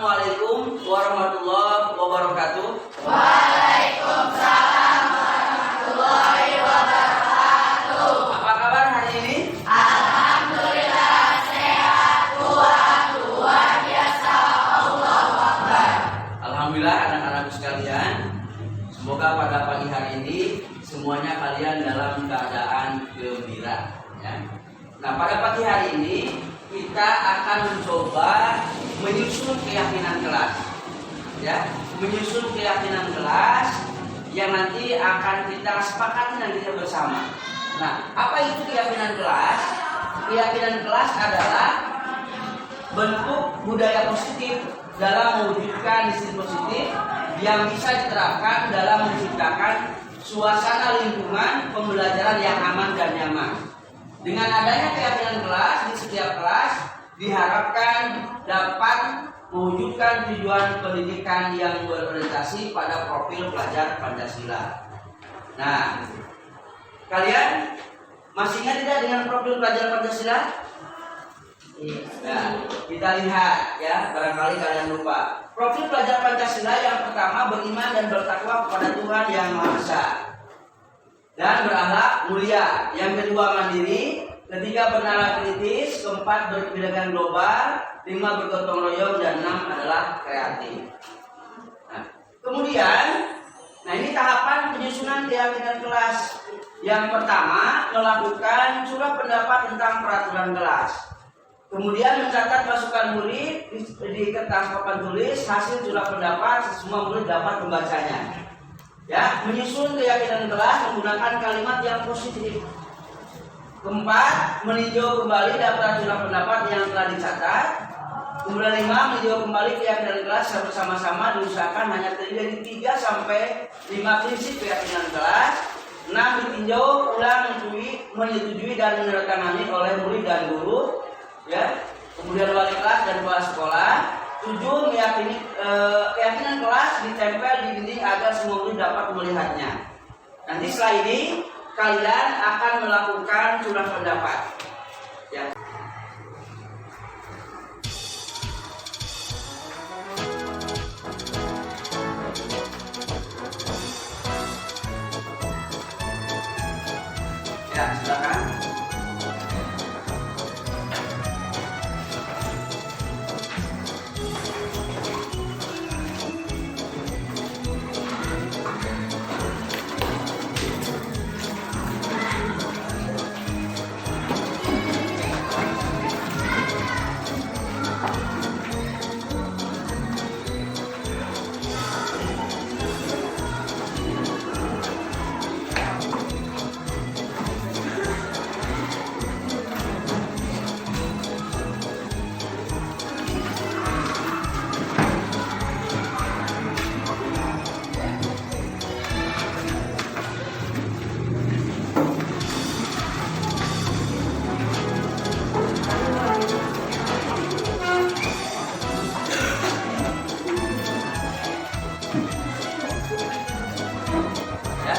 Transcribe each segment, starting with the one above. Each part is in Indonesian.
Assalamualaikum warahmatullahi wabarakatuh. Waalaikumsalam warahmatullahi wabarakatuh. Apa kabar hari ini? Alhamdulillah sehat, Tuhan luar biasa. Allahu Akbar. Alhamdulillah anak-anakku sekalian, semoga pada pagi hari ini semuanya kalian dalam keadaan gembira ya. Nah, pada pagi hari ini kita akan mencoba menyusun keyakinan kelas ya, menyusun keyakinan kelas yang nanti akan kita sepakati nantinya bersama. Nah, apa itu keyakinan kelas? Keyakinan kelas adalah bentuk budaya positif dalam mewujudkan disiplin positif yang bisa diterapkan dalam menciptakan suasana lingkungan pembelajaran yang aman dan nyaman. Dengan adanya keyakinan kelas di setiap kelas diharapkan dapat mewujudkan tujuan pendidikan yang berorientasi pada profil pelajar Pancasila. Nah, kalian masih ingat tidak dengan profil pelajar Pancasila? Nah, kita lihat ya, barangkali kalian lupa. Profil pelajar Pancasila yang pertama beriman dan bertakwa kepada Tuhan Yang Maha Esa dan berakhlak mulia. Yang kedua mandiri, ketiga bernalar kritis, keempat berkebijakan global, lima bergotong royong, dan enam adalah kreatif. Nah, kemudian, ini tahapan penyusunan keyakinan kelas. Yang pertama melakukan surat pendapat tentang peraturan kelas. Kemudian mencatat masukan murid di kertas papan tulis hasil surat pendapat, semua murid dapat membacanya. Ya, menyusun keyakinan kelas menggunakan kalimat yang positif. Keempat, meninjau kembali daftar surat pendapat yang telah dicatat. Kemudian lima, meninjau kembali keyakinan kelas bersama-sama diusahakan hanya terdiri dari 3 sampai 5 prinsip keyakinan kelas. 6, ditinjau ulang, menyetujui dan menandatangani oleh murid dan guru. Ya, kemudian wali kelas dan kepala sekolah. 7, meyakini keyakinan kelas ditempel di dinding agar semua murid dapat melihatnya. Nanti setelah ini kalian akan melakukan surat pendapat. Ya. Ya, silakan.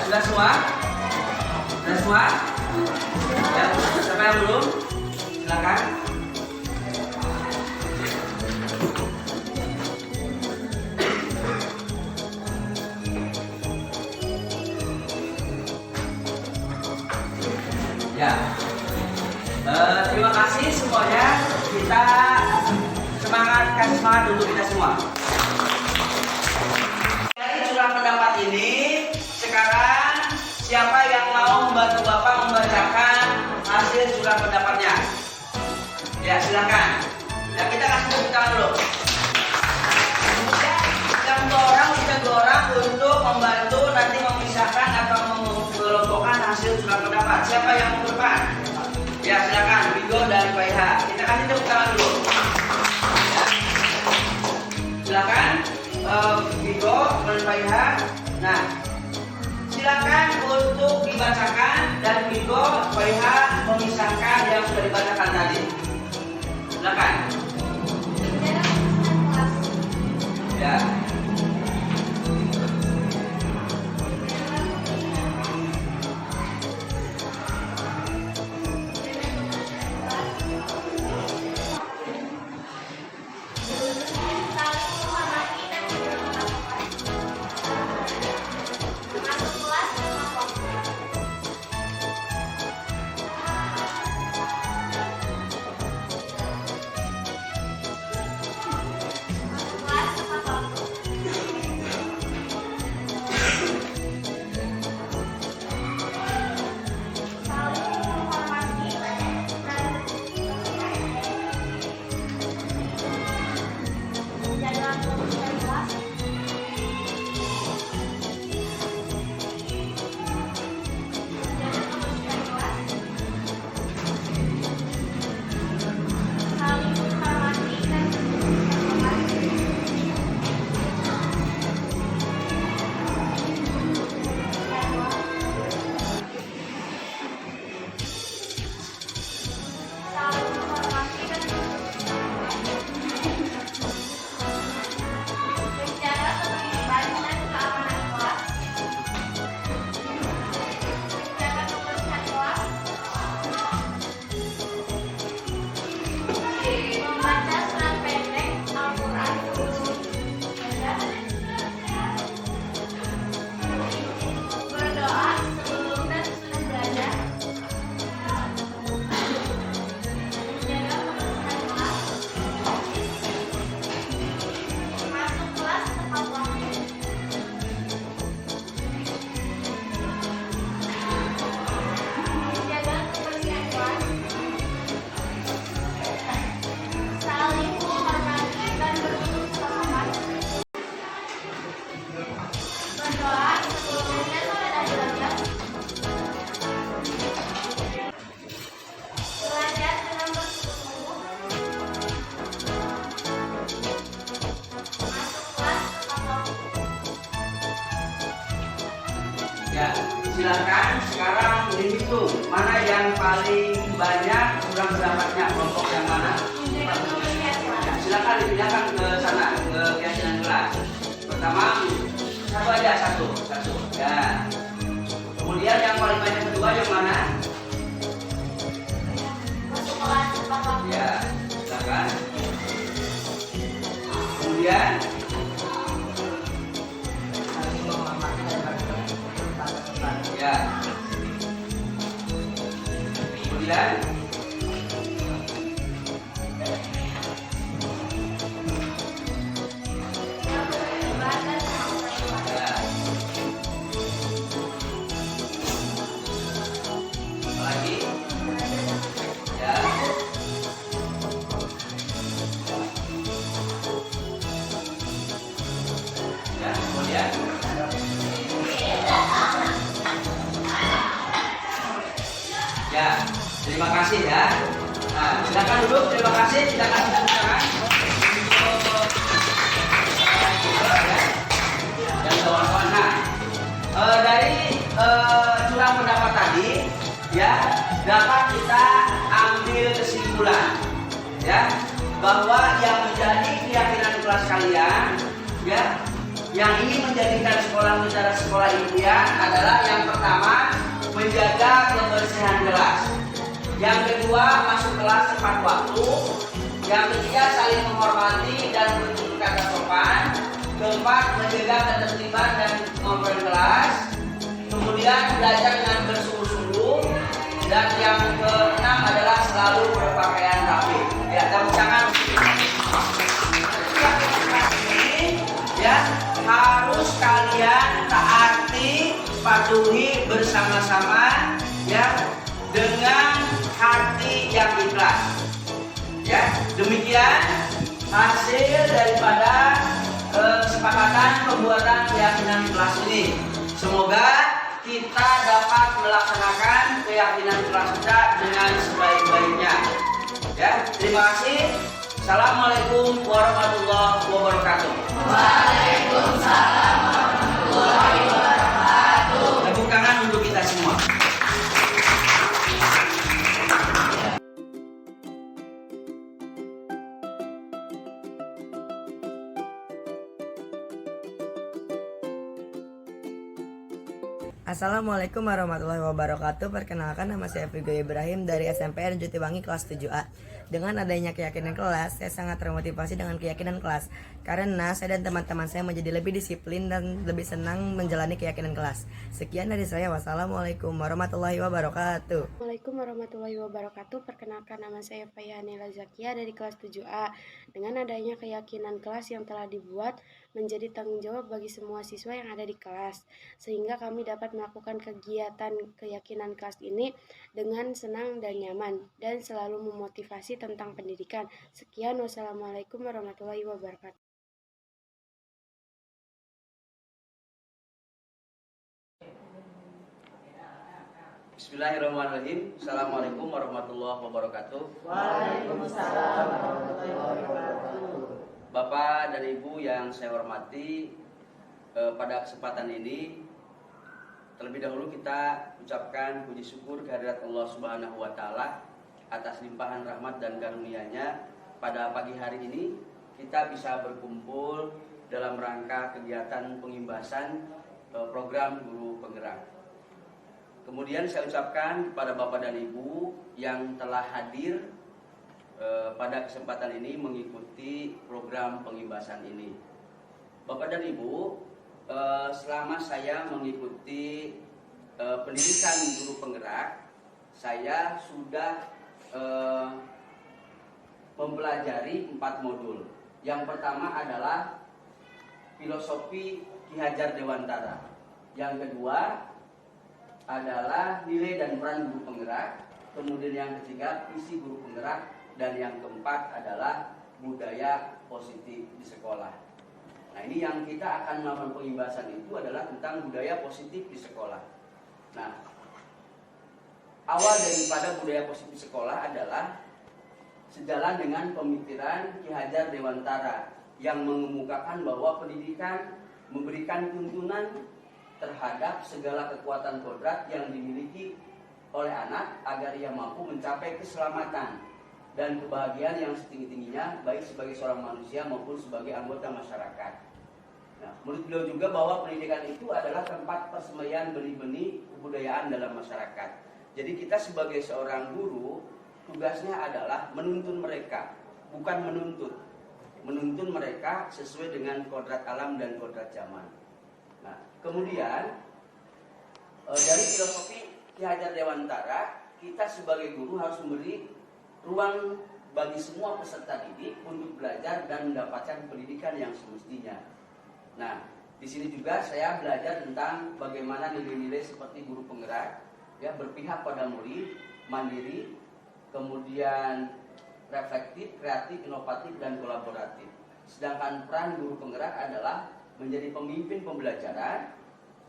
Sudah semua? Sudah semua? Ya, siapa yang belum? Silakan. Ya, terima kasih semuanya. Kita kasih semangat untuk kita semua. Dari surat pendapat ini, sekarang siapa yang mau membantu Bapak membacakan hasil surat pendapatnya? Ya, silakan. Nah, kita kasih tepuk tangan dulu. Kemudian yang dua orang untuk membantu nanti memisahkan atau mengelompokkan hasil surat pendapat. Siapa yang mau depan? Ya, silakan. Vigo dan Pak Iha. Kita kasih tepuk tangan dulu. Ya. Silakan. Vigo dan Pak Iha. Nah, silakan untuk dibacakan dan Vigo, Pak Iha memisahkan yang sudah dibacakan tadi. Silakan. Ya. silakan sekarang dihitung mana yang paling banyak kurang pendapatnya, kelompok yang mana. Ya, silakan dipindahkan ke sana, ke keyakinan kelas. Pertama satu aja, satu ya. Kemudian yang paling banyak kedua yang mana? Ya, silakan. Kemudian ya. Kemudian ya. Lagi ya. Ya, kemudian ya, terima kasih ya. Nah, silakan duduk, terima kasih, silakan tepuk tangan. Dan kawan-kawan. Nah, dari curang pendapat tadi, ya, dapat kita ambil kesimpulan, ya, bahwa yang menjadi keyakinan kelas kalian, ya, yang ingin menjadikan sekolah secara sekolah impian adalah yang pertama menjaga kebersihan kelas, yang kedua masuk kelas tepat waktu, yang ketiga saling menghormati dan bertutur kata sopan, keempat menjaga ketertiban dan ngobrol kelas, kemudian belajar dengan bersungguh-sungguh, dan yang keenam adalah selalu berpakaian rapi. Ya, tepuk tangan. Ya, harus kalian taati, patuhi bersama-sama, ya, dengan hati yang ikhlas. Ya, demikian hasil daripada kesepakatan pembuatan keyakinan kelas ini. Semoga kita dapat melaksanakan keyakinan kelas kita dengan sebaik-baiknya. Ya, terima kasih. Assalamualaikum warahmatullahi wabarakatuh. Waalaikumsalam warahmatullahi wabarakatuh. Tepuk tangan untuk kita semua. Assalamualaikum warahmatullahi wabarakatuh. Perkenalkan, nama saya Frigo Ibrahim dari SMPN Jatiwangi kelas 7A. Dengan adanya keyakinan kelas, saya sangat termotivasi dengan keyakinan kelas karena saya dan teman-teman saya menjadi lebih disiplin dan lebih senang menjalani keyakinan kelas. Sekian dari saya. Wassalamualaikum warahmatullahi wabarakatuh. Assalamualaikum warahmatullahi wabarakatuh. Perkenalkan, nama saya Fayanila Zakia dari kelas 7A. Dengan adanya keyakinan kelas yang telah dibuat menjadi tanggung jawab bagi semua siswa yang ada di kelas, sehingga kami dapat melakukan kegiatan keyakinan kelas ini dengan senang dan nyaman dan selalu memotivasi tentang pendidikan. Sekian, wassalamualaikum warahmatullahi wabarakatuh. Bismillahirrahmanirrahim. Assalamualaikum warahmatullahi wabarakatuh. Waalaikumsalam warahmatullahi wabarakatuh. Bapak dan Ibu yang saya hormati, pada kesempatan ini terlebih dahulu kita ucapkan puji syukur kehadirat Allah Subhanahu wa taala atas limpahan rahmat dan karunia-Nya. Pada pagi hari ini kita bisa berkumpul dalam rangka kegiatan pengimbasan program guru penggerak. Kemudian saya ucapkan kepada Bapak dan Ibu yang telah hadir pada kesempatan ini mengikuti program pengimbasan ini. Bapak dan Ibu, selama saya mengikuti pendidikan guru penggerak, saya sudah mempelajari 4 modul. Yang pertama adalah filosofi Ki Hajar Dewantara. Yang kedua adalah nilai dan peran guru penggerak. Kemudian yang ketiga visi guru penggerak. Dan yang keempat adalah budaya positif di sekolah. Nah, ini yang kita akan melakukan pengimbasan itu adalah tentang budaya positif di sekolah. Nah, awal daripada budaya positif di sekolah adalah sejalan dengan pemikiran Ki Hajar Dewantara yang mengemukakan bahwa pendidikan memberikan tuntunan terhadap segala kekuatan kodrat yang dimiliki oleh anak agar ia mampu mencapai keselamatan dan kebahagiaan yang setinggi-tingginya baik sebagai seorang manusia maupun sebagai anggota masyarakat. Nah, menurut beliau juga bahwa pendidikan itu adalah tempat persembahyan benih-benih kebudayaan dalam masyarakat. Jadi kita sebagai seorang guru tugasnya adalah menuntun mereka, bukan menuntut. Menuntun mereka sesuai dengan kodrat alam dan kodrat zaman. Nah, kemudian dari filosofi Ki Hajar Dewantara, kita sebagai guru harus memberi ruang bagi semua peserta didik untuk belajar dan mendapatkan pendidikan yang semestinya. Nah, di sini juga saya belajar tentang bagaimana nilai-nilai seperti guru penggerak, ya, berpihak pada murid, mandiri, kemudian reflektif, kreatif, inovatif, dan kolaboratif. Sedangkan peran guru penggerak adalah menjadi pemimpin pembelajaran,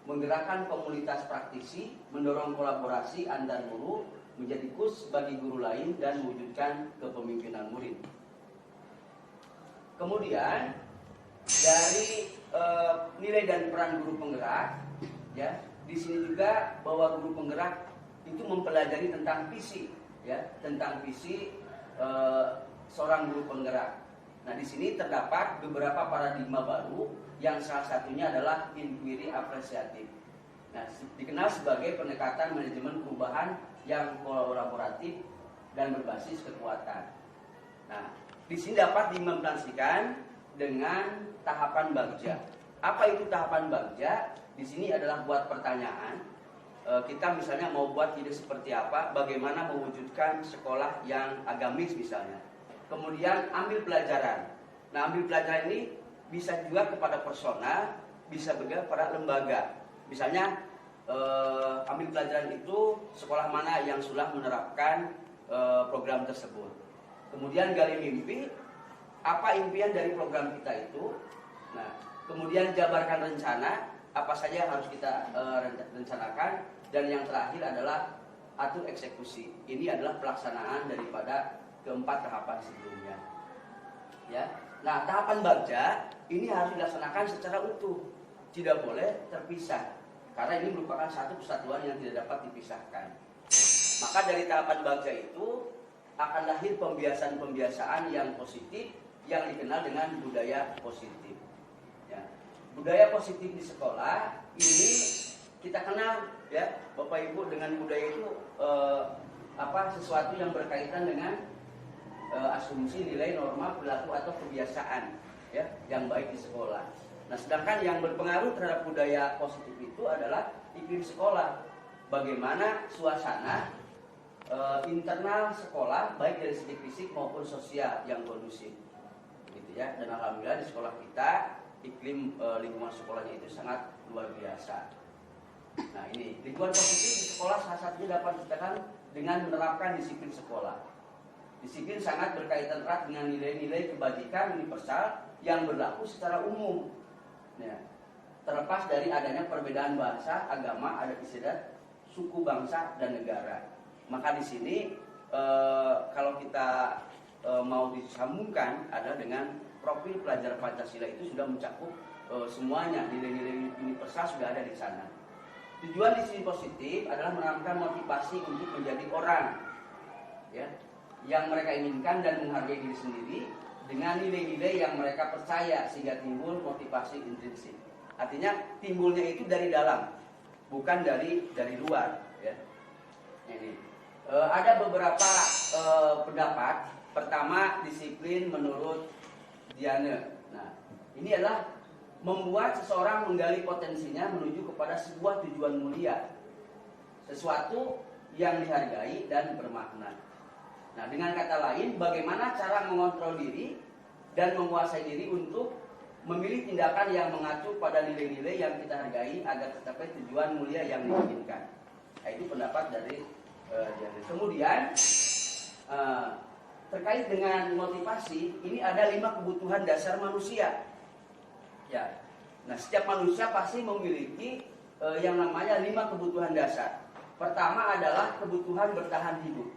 menggerakkan komunitas praktisi, mendorong kolaborasi antar guru, menjadi coach bagi guru lain, dan mewujudkan kepemimpinan murid. Kemudian dari nilai dan peran guru penggerak, ya, di sini juga bahwa guru penggerak itu mempelajari tentang visi, ya, tentang visi seorang guru penggerak. Nah, di sini terdapat beberapa paradigma baru yang salah satunya adalah inquiry apresiatif. Nah, dikenal sebagai pendekatan manajemen perubahan yang kolaboratif dan berbasis kekuatan. Nah, di sini dapat diimplementasikan dengan tahapan bagja. Apa itu tahapan bagja? Di sini adalah buat pertanyaan. Kita misalnya mau buat ide seperti apa, bagaimana mewujudkan sekolah yang agamis misalnya. Kemudian ambil pelajaran. Nah, ambil pelajaran ini bisa juga kepada personal, bisa juga pada lembaga. Misalnya ambil pelajaran itu sekolah mana yang sudah menerapkan program tersebut. Kemudian gali mimpi, apa impian dari program kita itu. Nah, kemudian jabarkan rencana, apa saja yang harus kita rencanakan. Dan yang terakhir adalah atur eksekusi. Ini adalah pelaksanaan daripada keempat tahapan sebelumnya. Ya. Nah, tahapan bagja ini harus dilaksanakan secara utuh, tidak boleh terpisah, karena ini merupakan satu kesatuan yang tidak dapat dipisahkan. Maka dari tahapan bagja itu akan lahir pembiasaan-pembiasaan yang positif yang dikenal dengan budaya positif. Ya. Budaya positif di sekolah ini kita kenal, ya, Bapak Ibu, dengan budaya itu sesuatu yang berkaitan dengan asumsi nilai, norma, perilaku atau kebiasaan, ya, yang baik di sekolah. Nah, sedangkan yang berpengaruh terhadap budaya positif itu adalah iklim sekolah. Bagaimana suasana internal sekolah baik dari segi fisik maupun sosial yang kondusif, gitu ya. Dan alhamdulillah di sekolah kita iklim lingkungan sekolahnya itu sangat luar biasa. Nah, ini lingkungan positif di sekolah salah satunya dapat diciptakan dengan menerapkan disiplin sekolah. Disiplin sangat berkaitan erat dengan nilai-nilai kebajikan universal yang berlaku secara umum. Ya, terlepas dari adanya perbedaan bahasa, agama, adat istiadat, suku, bangsa, dan negara. Maka di sini kalau kita mau disambungkan adalah dengan profil pelajar Pancasila itu sudah mencakup semuanya, nilai-nilai universal sudah ada di sana. Tujuan disiplin positif adalah menanamkan motivasi untuk menjadi orang, ya, yang mereka inginkan dan menghargai diri sendiri dengan nilai-nilai yang mereka percaya sehingga timbul motivasi intrinsik. Artinya timbulnya itu dari dalam, bukan dari luar, ya. Ini ada beberapa pendapat. Pertama, disiplin menurut Diane. Nah, ini adalah membuat seseorang menggali potensinya menuju kepada sebuah tujuan mulia, sesuatu yang dihargai dan bermakna. Nah, dengan kata lain, bagaimana cara mengontrol diri dan menguasai diri untuk memilih tindakan yang mengacu pada nilai-nilai yang kita hargai agar tercapai tujuan mulia yang diinginkan. Nah, itu pendapat dari Diane. Kemudian terkait dengan motivasi, ini ada 5 kebutuhan dasar manusia. Ya, nah, setiap manusia pasti memiliki yang namanya 5 kebutuhan dasar. Pertama adalah kebutuhan bertahan hidup.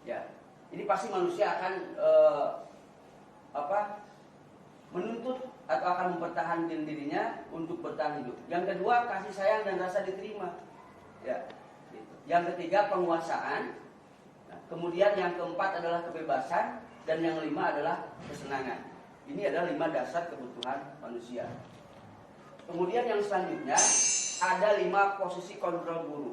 Ya, ini pasti manusia akan menuntut atau akan mempertahankan dirinya untuk bertahan hidup. Yang kedua, kasih sayang dan rasa diterima. Ya, gitu. Yang ketiga, penguasaan. Nah, kemudian yang keempat adalah kebebasan, dan yang kelima adalah kesenangan. Ini adalah 5 dasar kebutuhan manusia. Kemudian yang selanjutnya ada 5 posisi kontrol guru.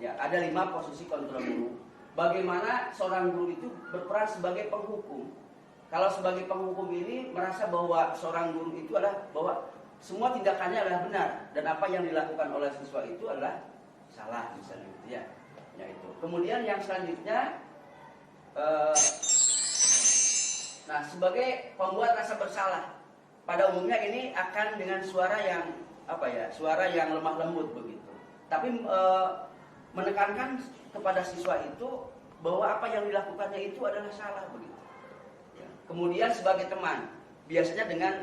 Ya, ada 5 posisi kontrol guru. Bagaimana seorang guru itu berperan sebagai penghukum. Kalau sebagai penghukum ini merasa bahwa seorang guru itu adalah bahwa semua tindakannya adalah benar dan apa yang dilakukan oleh siswa itu adalah salah, misalnya gitu ya. Ya itu. Kemudian yang selanjutnya nah, sebagai pembuat rasa bersalah. Pada umumnya ini akan dengan suara yang suara yang lemah lembut begitu. Tapi menekankan kepada siswa itu bahwa apa yang dilakukannya itu adalah salah begitu. Ya. Kemudian sebagai teman, biasanya dengan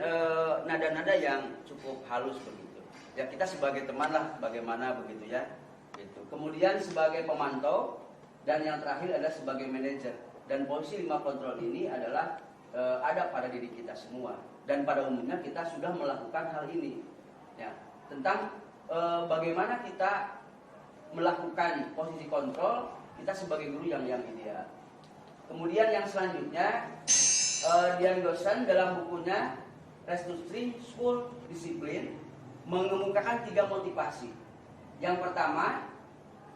nada-nada yang cukup halus begitu. Ya, kita sebagai teman lah bagaimana begitu ya. Gitu. Kemudian sebagai pemantau, dan yang terakhir adalah sebagai manajer. Dan posisi 5 kontrol ini adalah ada pada diri kita semua. Dan pada umumnya kita sudah melakukan hal ini. Ya, tentang bagaimana kita melakukan posisi kontrol kita sebagai guru yang ideal. Kemudian yang selanjutnya Dian Gosen dalam bukunya Restructuring School Discipline mengemukakan 3 motivasi. Yang pertama,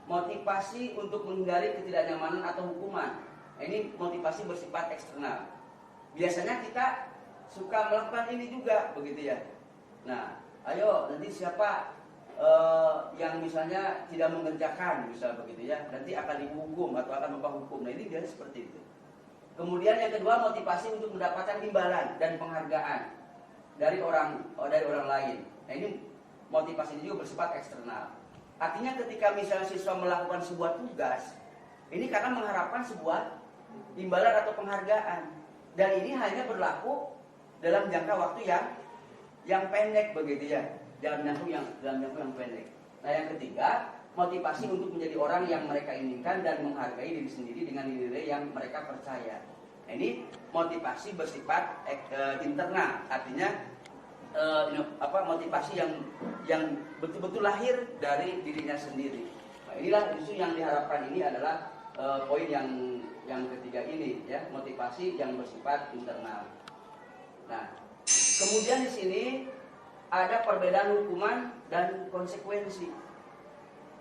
motivasi untuk menghindari ketidaknyamanan atau hukuman. Ini motivasi bersifat eksternal. Biasanya kita suka melakukan ini juga begitu ya. Nah, ayo nanti siapa yang misalnya tidak mengerjakan, misal begitu ya, nanti akan dihukum atau akan hukum. Nah, ini biasa seperti itu. Kemudian yang kedua, motivasi untuk mendapatkan imbalan dan penghargaan dari orang lain. Nah, ini motivasi ini juga bersifat eksternal. Artinya ketika misalnya siswa melakukan sebuah tugas, ini karena mengharapkan sebuah imbalan atau penghargaan, dan ini hanya berlaku dalam jangka waktu yang pendek begitu ya. dalam jangka yang pendek. Nah, yang ketiga, motivasi untuk menjadi orang yang mereka inginkan dan menghargai diri sendiri dengan nilai yang mereka percaya. Nah, ini motivasi bersifat internal, artinya motivasi yang betul-betul lahir dari dirinya sendiri. Nah, inilah justru yang diharapkan ini adalah poin yang ketiga ini ya, motivasi yang bersifat internal. Nah, kemudian di sini ada perbedaan hukuman dan konsekuensi.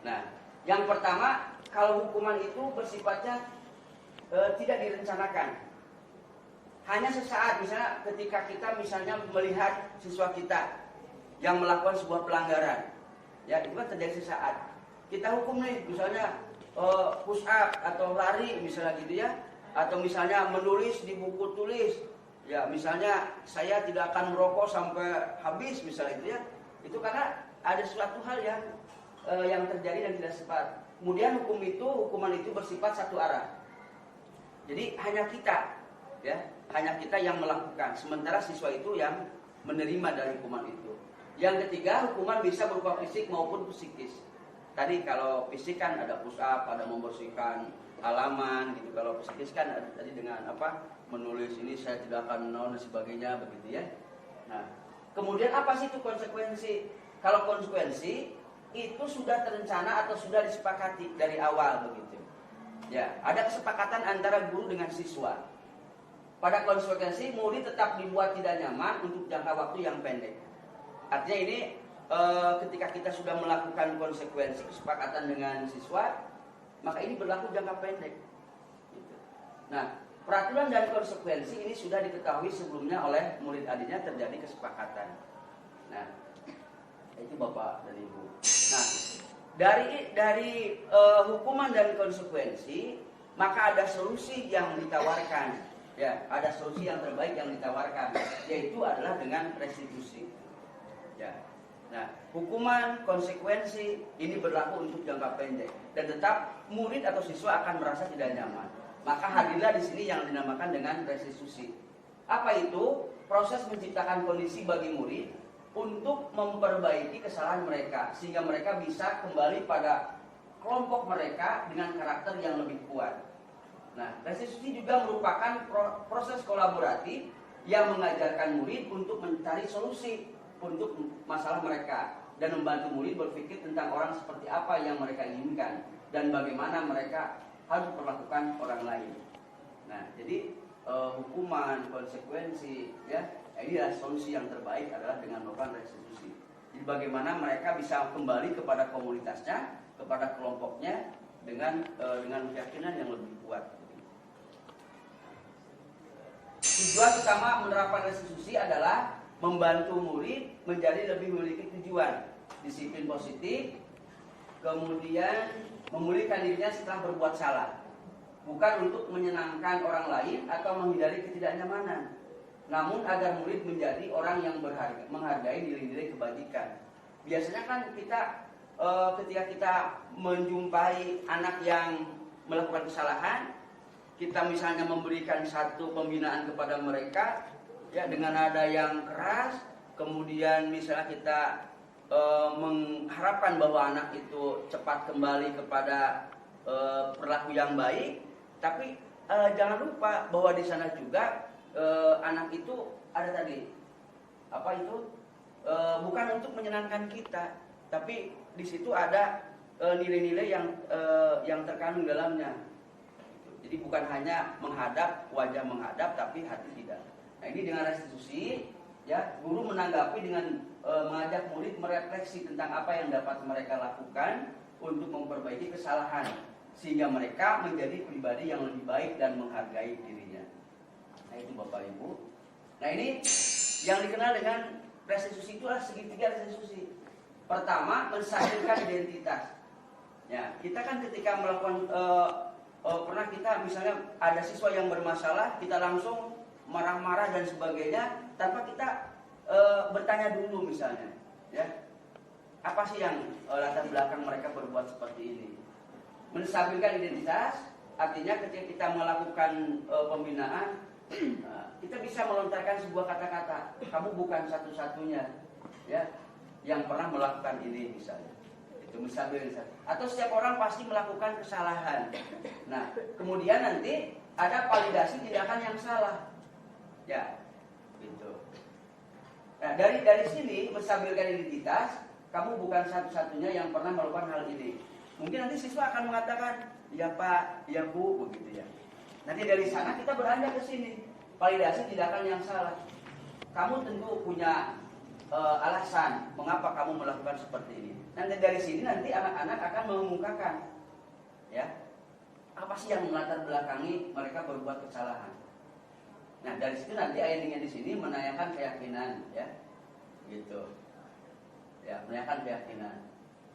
Nah, yang pertama, kalau hukuman itu bersifatnya tidak direncanakan. Hanya sesaat, misalnya ketika kita misalnya melihat siswa kita yang melakukan sebuah pelanggaran, ya itu kan terjadi sesaat. Kita hukum nih, misalnya push up atau lari misalnya gitu ya, atau misalnya menulis di buku tulis. Ya, misalnya saya tidak akan merokok sampai habis misalnya itu ya. Itu karena ada suatu hal yang terjadi dan tidak sempat. Kemudian hukuman itu bersifat satu arah. Jadi hanya kita yang melakukan, sementara siswa itu yang menerima dari hukuman itu. Yang ketiga, hukuman bisa berupa fisik maupun psikis. Tadi kalau fisik kan ada push up, ada membersihkan halaman gitu. Kalau psikis kan tadi dengan menulis ini saya tidak akan dan sebagainya begitu ya. Nah, kemudian apa sih itu konsekuensi? Kalau konsekuensi itu sudah terencana atau sudah disepakati dari awal begitu. Ya, ada kesepakatan antara guru dengan siswa. Pada konsekuensi, murid tetap dibuat tidak nyaman untuk jangka waktu yang pendek. Artinya ini ketika kita sudah melakukan konsekuensi kesepakatan dengan siswa, maka ini berlaku jangka pendek. Gitu. Nah, peraturan dan konsekuensi ini sudah diketahui sebelumnya oleh murid adiknya, terjadi kesepakatan. Nah, itu Bapak dan Ibu. Nah, dari hukuman dan konsekuensi, maka ada solusi yang ditawarkan. Ya, ada solusi yang terbaik yang ditawarkan, yaitu adalah dengan restitusi. Ya. Nah, hukuman, konsekuensi ini berlaku untuk jangka pendek dan tetap murid atau siswa akan merasa tidak nyaman. Maka hadirlah di sini yang dinamakan dengan restitusi. Apa itu? Proses menciptakan kondisi bagi murid untuk memperbaiki kesalahan mereka sehingga mereka bisa kembali pada kelompok mereka dengan karakter yang lebih kuat. Nah, restitusi juga merupakan proses kolaboratif yang mengajarkan murid untuk mencari solusi untuk masalah mereka dan membantu murid berpikir tentang orang seperti apa yang mereka inginkan dan bagaimana mereka harus memperlakukan orang lain. Nah, jadi hukuman, konsekuensi, ya, inilah solusi yang terbaik adalah dengan melakukan restitusi. Jadi bagaimana mereka bisa kembali kepada komunitasnya, kepada kelompoknya dengan keyakinan yang lebih kuat. Tujuan utama menerapkan restitusi adalah membantu murid menjadi lebih memiliki tujuan, disiplin positif, kemudian memulihkan dirinya setelah berbuat salah. Bukan untuk menyenangkan orang lain atau menghindari ketidaknyamanan, namun agar murid menjadi orang yang menghargai nilai-nilai kebajikan. Biasanya kan kita ketika kita menjumpai anak yang melakukan kesalahan, kita misalnya memberikan satu pembinaan kepada mereka, ya, dengan nada yang keras, kemudian misalnya kita mengharapkan bahwa anak itu cepat kembali kepada perilaku yang baik, tapi jangan lupa bahwa di sana juga anak itu ada tadi apa itu bukan untuk menyenangkan kita, tapi di situ ada nilai-nilai yang terkandung dalamnya. Jadi bukan hanya menghadap, wajah menghadap, tapi hati tidak. Nah, ini dengan restitusi, ya, guru menanggapi dengan mengajak murid merefleksi tentang apa yang dapat mereka lakukan untuk memperbaiki kesalahan, sehingga mereka menjadi pribadi yang lebih baik dan menghargai dirinya. Nah, itu Bapak Ibu. Nah, ini yang dikenal dengan restitusi, itulah segitiga restitusi. Pertama, menstabilkan identitas. Ya, kita kan ketika melakukan pernah kita misalnya ada siswa yang bermasalah, kita langsung marah-marah dan sebagainya tanpa kita bertanya dulu misalnya, ya, apa sih yang latar belakang mereka berbuat seperti ini. Menstabilkan identitas artinya ketika kita melakukan pembinaan, kita bisa melontarkan sebuah kata-kata, kamu bukan satu-satunya, ya, yang pernah melakukan ini misalnya. Itu menstabilkan. Atau setiap orang pasti melakukan kesalahan. Nah, kemudian nanti ada validasi tindakan yang salah, ya, gitu. Nah, dari sini menstabilkan identitas, kamu bukan satu-satunya yang pernah melakukan hal ini. Mungkin nanti siswa akan mengatakan, ya Pak, ya Bu, begitu ya. Nanti dari sana kita beranjak ke sini, validasi tindakan yang salah. Kamu tentu punya alasan mengapa kamu melakukan seperti ini. Nanti dari sini nanti anak-anak akan mengungkapkan, ya, apa sih yang melatar belakangi mereka berbuat kesalahan. Nah, dari situ nanti ayatnya di sini menanyakan keyakinan, ya, gitu, ya, menanyakan keyakinan.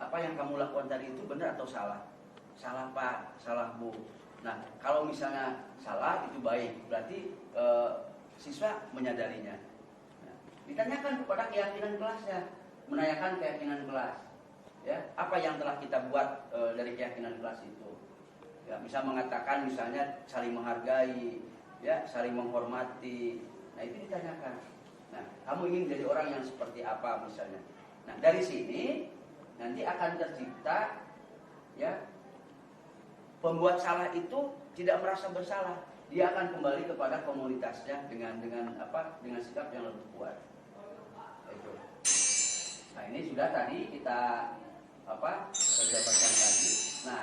Apa yang kamu lakukan tadi itu benar atau salah? Salah Pak, salah Bu. Nah, kalau misalnya salah itu baik, berarti siswa menyadarinya. Nah, ditanyakan kepada keyakinan kelasnya, menanyakan keyakinan kelas, ya, apa yang telah kita buat dari keyakinan kelas itu. Ya, bisa mengatakan misalnya saling menghargai, ya, saling menghormati. Nah, itu ditanyakan. Nah, kamu ingin jadi orang yang seperti apa misalnya. Nah, dari sini nanti akan tercipta, ya, pembuat salah itu tidak merasa bersalah. Dia akan kembali kepada komunitasnya dengan sikap yang lebih kuat. Itu. Nah, ini sudah tadi kita dapatkan tadi. Nah,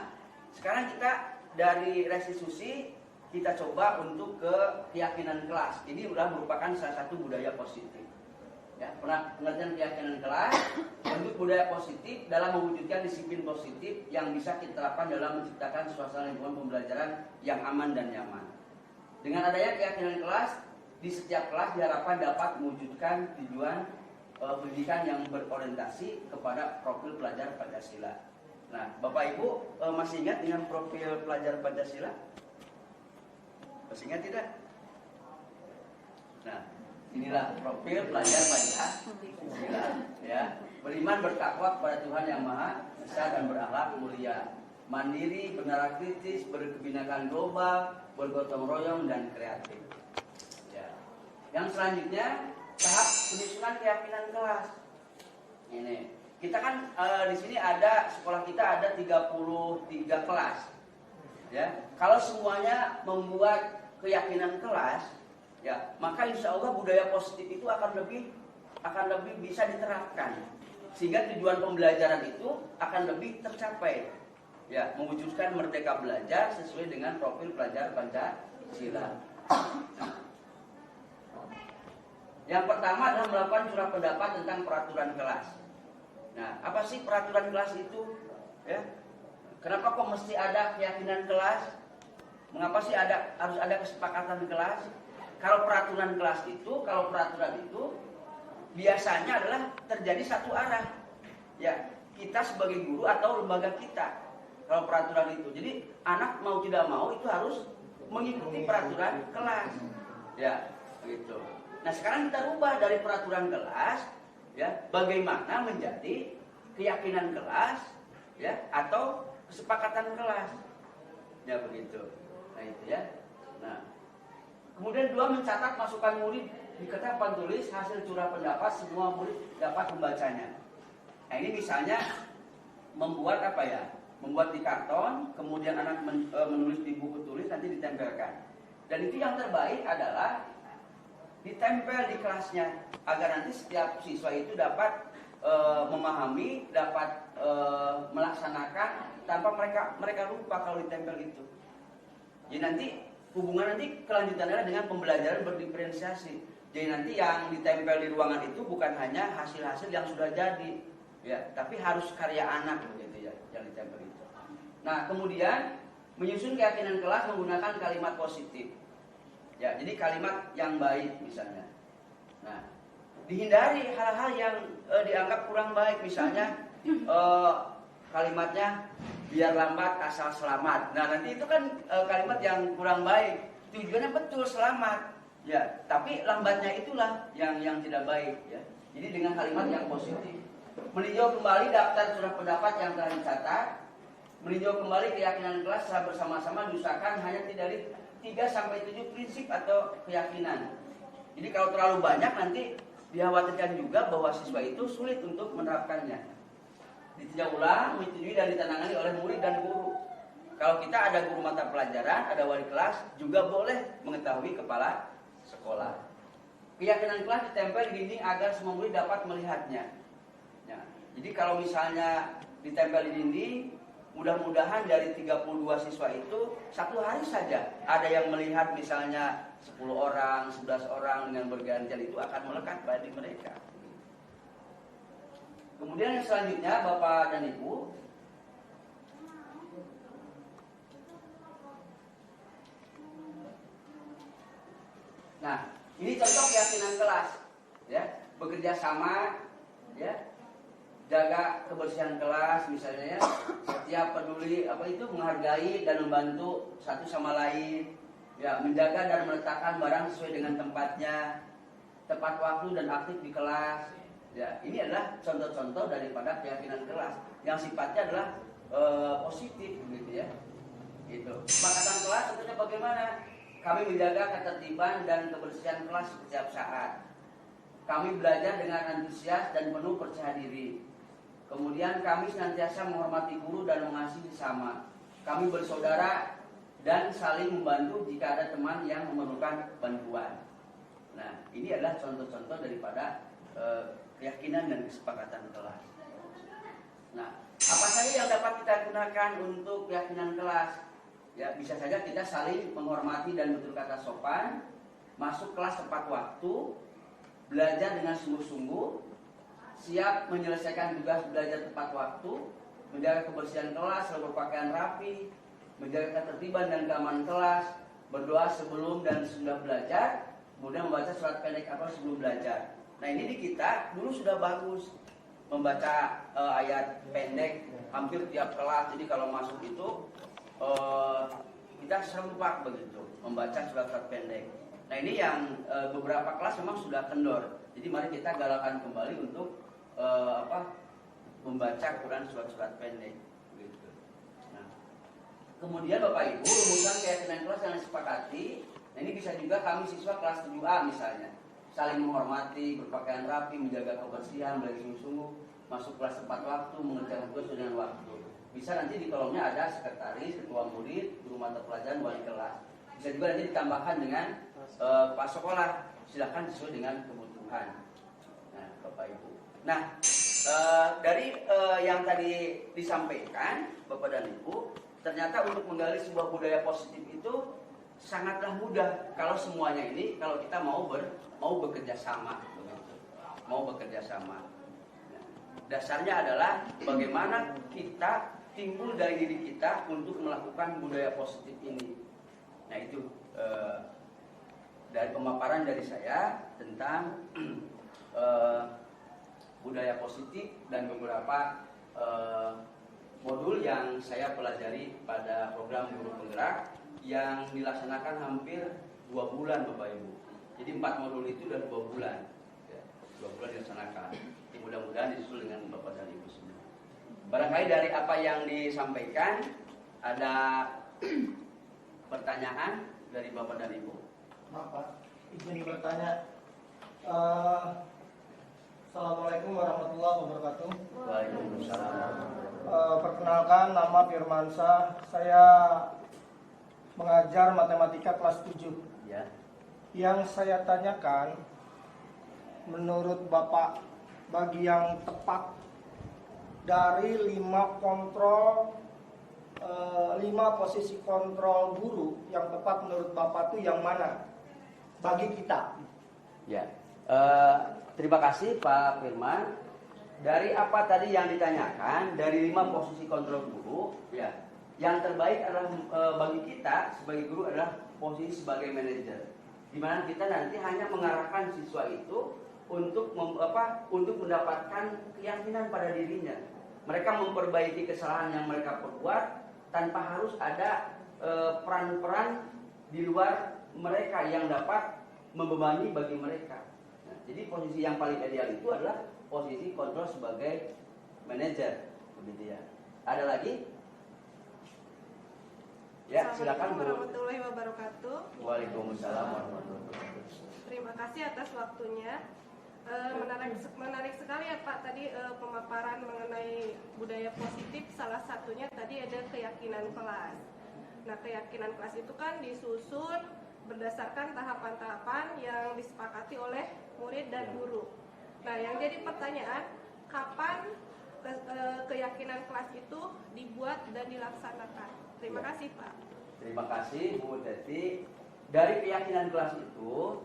sekarang kita dari restitusi kita coba untuk ke keyakinan kelas. Ini sudah merupakan salah satu budaya positif. Ya, pengertian keyakinan kelas, bentuk budaya positif dalam mewujudkan disiplin positif yang bisa kita terapkan dalam menciptakan suasana lingkungan pembelajaran yang aman dan nyaman. Dengan adanya keyakinan kelas, di setiap kelas diharapkan dapat mewujudkan tujuan pendidikan yang berorientasi kepada profil pelajar Pancasila. Nah, Bapak Ibu masih ingat dengan profil pelajar Pancasila? Masih ingat tidak? Nah, inilah profil pelajar Pancasila, ya. Beriman bertakwa kepada Tuhan Yang Maha Esa dan berakhlak mulia, mandiri, benar kritis, berkebinekaan global, bergotong royong dan kreatif. Ya. Yang selanjutnya tahap penyusunan keyakinan kelas. Ini kita kan di sini ada sekolah kita ada 33 kelas. Ya, kalau semuanya membuat keyakinan kelas, ya, maka insya Allah budaya positif itu akan lebih bisa diterapkan, sehingga tujuan pembelajaran itu akan lebih tercapai, ya, mewujudkan merdeka belajar sesuai dengan profil pelajar Pancasila. Yang pertama adalah melakukan surat pendapat tentang peraturan kelas. Nah, apa sih peraturan kelas itu? Ya, kenapa kok mesti ada keyakinan kelas? Mengapa sih harus ada kesepakatan kelas? Kalau peraturan itu biasanya adalah terjadi satu arah. Ya, kita sebagai guru atau lembaga kita. Kalau peraturan itu, jadi anak mau tidak mau itu harus mengikuti peraturan kelas. Ya, begitu. Nah, sekarang kita rubah dari peraturan kelas, ya, bagaimana menjadi keyakinan kelas, ya, atau kesepakatan kelas. Ya, begitu. Nah, itu ya. Nah, kemudian 2, mencatat masukan murid di kertas tulis hasil curah pendapat, semua murid dapat membacanya. Nah, ini misalnya membuat apa ya? Membuat di karton, kemudian anak menulis di buku tulis, nanti ditempelkan. Dan itu yang terbaik adalah ditempel di kelasnya, agar nanti setiap siswa itu dapat memahami, dapat melaksanakan tanpa mereka lupa kalau ditempel itu. Jadi nanti hubungan kelanjutannya dengan pembelajaran berdiferensiasi. Jadi nanti yang ditempel di ruangan itu bukan hanya hasil-hasil yang sudah jadi, ya, tapi harus karya anak begitu ya yang ditempel itu. Nah, kemudian menyusun keyakinan kelas menggunakan kalimat positif. Ya, jadi kalimat yang baik misalnya. Nah, dihindari hal-hal yang dianggap kurang baik, misalnya kalimatnya biar lambat asal selamat. Nah, nanti itu kan kalimat yang kurang baik. Tujuannya betul selamat, ya, tapi lambatnya itulah yang tidak baik, ya. Jadi dengan kalimat yang positif. Meninjau kembali daftar surat pendapat yang telah dicatat. Meninjau kembali keyakinan kelas secara bersama-sama diusahakan hanya dari 3-7 prinsip atau keyakinan. Jadi kalau terlalu banyak nanti dikhawatirkan juga bahwa siswa itu sulit untuk menerapkannya. Ditinjau ulang, disetujui dan ditandatangani oleh murid dan guru. Kalau kita ada guru mata pelajaran, ada wali kelas, juga boleh mengetahui kepala sekolah. Keyakinan kelas ditempel di dinding agar semua murid dapat melihatnya. Ya, jadi kalau misalnya ditempel di dinding, mudah-mudahan dari 32 siswa itu satu hari saja ada yang melihat, misalnya 10 orang, 11 orang dengan bergantian, itu akan melekat pada diri mereka. Kemudian yang selanjutnya Bapak dan Ibu, nah ini contoh keyakinan kelas, ya, bekerja sama, ya, jaga kebersihan kelas misalnya, ya, setiap peduli menghargai dan membantu satu sama lain, ya, menjaga dan meletakkan barang sesuai dengan tempatnya, tepat waktu dan aktif di kelas, ya. Ini adalah contoh-contoh daripada keyakinan kelas yang sifatnya adalah positif, begitu ya. Gitu. Kesepakatan kelas tentunya bagaimana? Kami menjaga ketertiban dan kebersihan kelas setiap saat. Kami belajar dengan antusias dan penuh percaya diri. Kemudian kami senantiasa menghormati guru dan mengasihi sesama. Kami bersaudara dan saling membantu jika ada teman yang memerlukan bantuan. Nah, ini adalah contoh-contoh daripada keyakinan dan kesepakatan kelas. Nah, apa saja yang dapat kita gunakan untuk keyakinan kelas? Ya, bisa saja kita saling menghormati dan berkata sopan, masuk kelas tepat waktu, belajar dengan sungguh-sungguh, siap menyelesaikan tugas belajar tepat waktu, menjaga kebersihan kelas, selalu berpakaian rapi, menjaga ketertiban dan keamanan kelas, berdoa sebelum dan sesudah belajar, kemudian membaca surat pendek sebelum belajar. Nah, ini di kita dulu sudah bagus membaca ayat pendek hampir tiap kelas. Jadi kalau masuk itu kita serempak begitu membaca surat-surat pendek. Nah, ini yang beberapa kelas memang sudah kendor. Jadi mari kita galakan kembali untuk membaca Quran surat-surat pendek. Begitu. Nah, kemudian Bapak Ibu rumuskan keyakinan kelas yang disepakati. Nah, ini bisa juga kami siswa kelas 7A misalnya, saling menghormati, berpakaian rapi, menjaga kebersihan, belajar sungguh-sungguh, masuk kelas tepat waktu, mengerjakan tugas dengan waktu. Bisa nanti di kolomnya ada sekretaris, ketua murid, guru mata pelajaran, wali kelas. Bisa juga nanti ditambahkan dengan kelas sekolah, silakan sesuai dengan kebutuhan. Nah, Bapak Ibu. Nah, dari yang tadi disampaikan Bapak dan Ibu, ternyata untuk menggali sebuah budaya positif itu sangatlah mudah kalau semuanya ini, kalau kita mau bekerja sama, begitu. Mau bekerja sama. Nah, dasarnya adalah bagaimana kita timbul dari diri kita untuk melakukan budaya positif ini. Nah, itu dari pemaparan dari saya tentang budaya positif dan beberapa modul yang saya pelajari pada program Guru Penggerak yang dilaksanakan hampir 2 bulan Bapak Ibu. Jadi 4 modul itu dan 2 bulan. Ya, 2 bulan dilaksanakan. Mudah-mudahan disusul dengan Bapak dan Ibu semua. Barangkali dari apa yang disampaikan ada pertanyaan dari Bapak dan Ibu. Maaf Pak, izin bertanya. Assalamualaikum warahmatullahi wabarakatuh. Waalaikumsalam. Perkenalkan, nama Firmansyah. Saya mengajar matematika kelas 7. Ya. Yang saya tanyakan, menurut Bapak, bagi yang tepat dari 5 kontrol 5 posisi kontrol guru yang tepat menurut Bapak itu yang mana bagi kita? Ya. Terima kasih Pak Firman. Dari apa tadi yang ditanyakan, dari 5 posisi kontrol guru, ya, yang terbaik adalah bagi kita sebagai guru adalah posisi sebagai manajer, di mana kita nanti hanya mengarahkan siswa itu untuk untuk mendapatkan keyakinan pada dirinya. Mereka memperbaiki kesalahan yang mereka perbuat tanpa harus ada peran-peran di luar mereka yang dapat membebani bagi mereka. Jadi posisi yang paling ideal itu adalah posisi kontrol sebagai manajer, begitu ya. Ada lagi? Ya, silakan Bu. Assalamualaikum warahmatullahi wabarakatuh. Waalaikumsalam warahmatullahi wabarakatuh. Terima kasih atas waktunya. Menarik sekali ya Pak tadi pemaparan mengenai budaya positif. Salah satunya tadi ada keyakinan kelas. Nah, keyakinan kelas itu kan disusun berdasarkan tahapan-tahapan yang disepakati oleh murid dan guru. Nah, yang jadi pertanyaan, kapan keyakinan kelas itu dibuat dan dilaksanakan? Terima kasih Pak. Terima kasih Bu Teti. Dari keyakinan kelas itu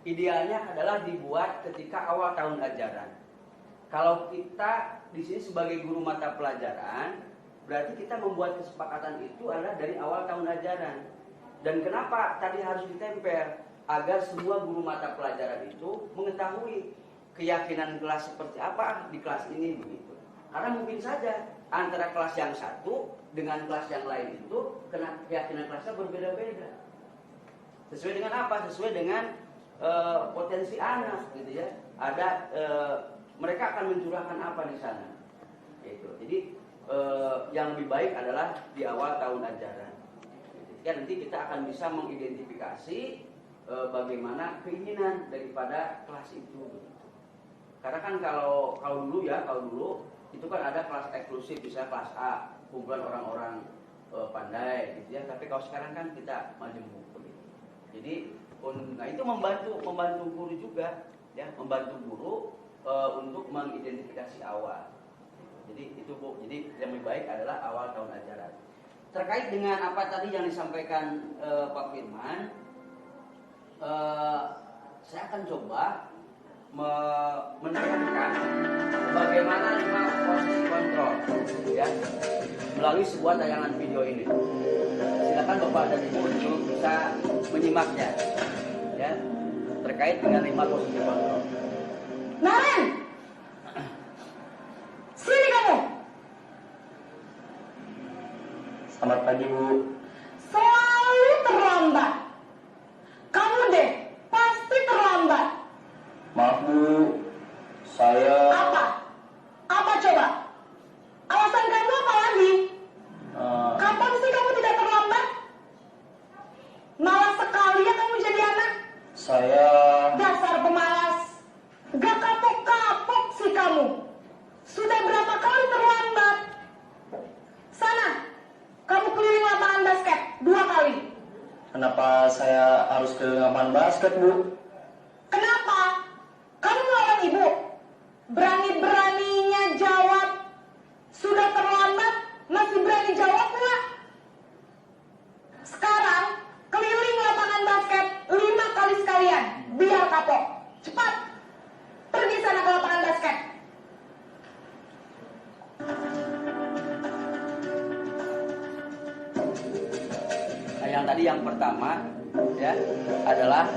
idealnya adalah dibuat ketika awal tahun ajaran. Kalau kita di sini sebagai guru mata pelajaran, berarti kita membuat kesepakatan itu adalah dari awal tahun ajaran. Dan kenapa tadi harus ditempel? Agar semua guru mata pelajaran itu mengetahui keyakinan kelas seperti apa di kelas ini, begitu. Karena mungkin saja antara kelas yang satu dengan kelas yang lain itu keyakinan kelasnya berbeda-beda. Sesuai dengan apa? Sesuai dengan potensi anak, gitu ya. Ada mereka akan mencurahkan apa di sana. Gitu. Jadi yang lebih baik adalah di awal tahun ajaran. Ya, nanti kita akan bisa mengidentifikasi bagaimana keinginan daripada kelas itu. Karena kan kalau dulu itu kan ada kelas eksklusif, bisa kelas A, kumpulan orang-orang pandai, gitu ya. Tapi kalau sekarang kan kita majemuk, begitu. Jadi, nah itu membantu guru juga, ya, membantu guru untuk mengidentifikasi awal. Jadi itu Bu. Jadi yang lebih baik adalah awal tahun ajaran. Terkait dengan apa tadi yang disampaikan Pak Firman, saya akan coba menerangkan bagaimana 5 posisi kontrol, ya, melalui sebuah tayangan video ini. Silakan Bapak dan Ibu untuk bisa menyimaknya, ya, terkait dengan 5 posisi kontrol. Naren, sini kamu. Selamat pagi Bu. Selalu terlambat. Kamu deh pasti terlambat. Maaf Bu, saya Apa coba? Alasan kamu apa lagi? Kapan sih kamu tidak terlambat? Malas sekali ya kamu jadi anak. Saya Dasar pemalas. Gak kapok-kapok sih kamu. Sudah berapa kali terlambat? Sana, kamu keliling lapangan basket 2 kali. kenapa saya harus ke lapangan basket, Bu? Kenapa? Kamu melawan ibu? Berani-beraninya jawab. Sudah terlambat, masih berani jawab nggak? Sekarang, keliling lapangan basket 5 kali sekalian. Biar kapok. Cepat. Pergi sana ke lapangan basket. Nah, yang tadi yang pertama ya adalah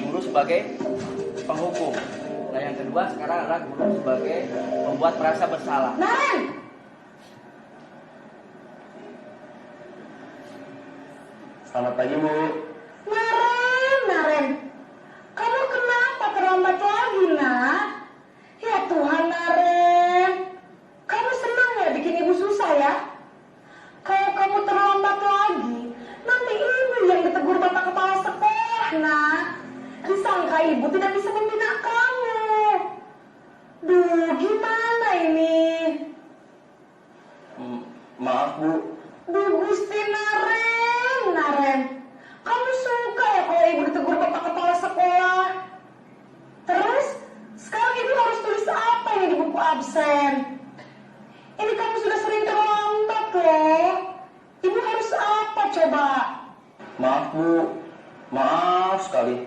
guru sebagai penghukum. Nah, yang kedua sekarang adalah guru sebagai membuat merasa bersalah. Naren! Selamat pagi, Bu. Naren. Kamu kenapa terlambat lagi, nak? Ya Tuhan, Naren. Kamu senang ya bikin ibu susah ya? Kalau kamu terlambat lagi, nanti ibu yang ditegur bapak kepala sekolah, nak. Disangka ibu tidak bisa membina kamu. Duh, gimana ini? Maaf, Bu. Bu Gusti Naren. Kamu suka ya kalau ibu ditegur bapak kepala sekolah? Terus, sekarang ibu harus tulis apa ini di buku absen? Ini kamu sudah sering terlambat loh. Ibu harus apa coba? Maaf, Bu. Maaf sekali.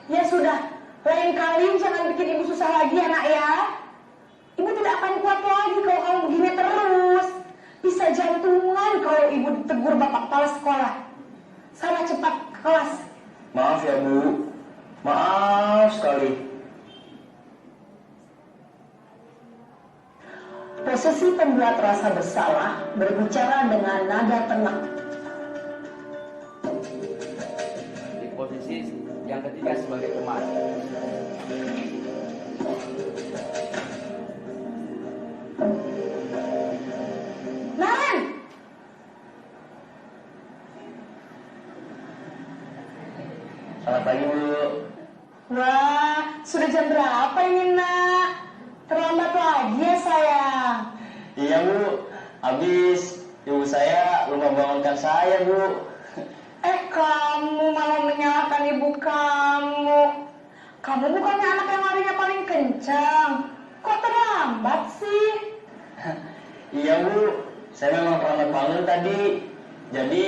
Ya sudah, lain kali jangan bikin ibu susah lagi ya nak ya. Ibu tidak akan kuat lagi kalau kamu begini terus. Bisa jantungan kalau ibu ditegur bapak kepala sekolah. Sana cepat ke kelas. Maaf ya, Bu. Maaf sekali. Posisi pembuat rasa bersalah berbicara dengan nada tenang. Di posisi yang ketiga sebagai teman. Naren! Selamat pagi, Bu. Wah, sudah jam berapa ini nak? Terlambat lagi ya sayang. Iya, Bu. Habis ibu saya lupa bangunkan saya, Bu. Kamu malah menyalahkan ibu kamu. Kamu bukannya anak yang larinya paling kencang. Kok terlambat sih? Iya, Bu. Saya memang terlambat bangun tadi. Jadi,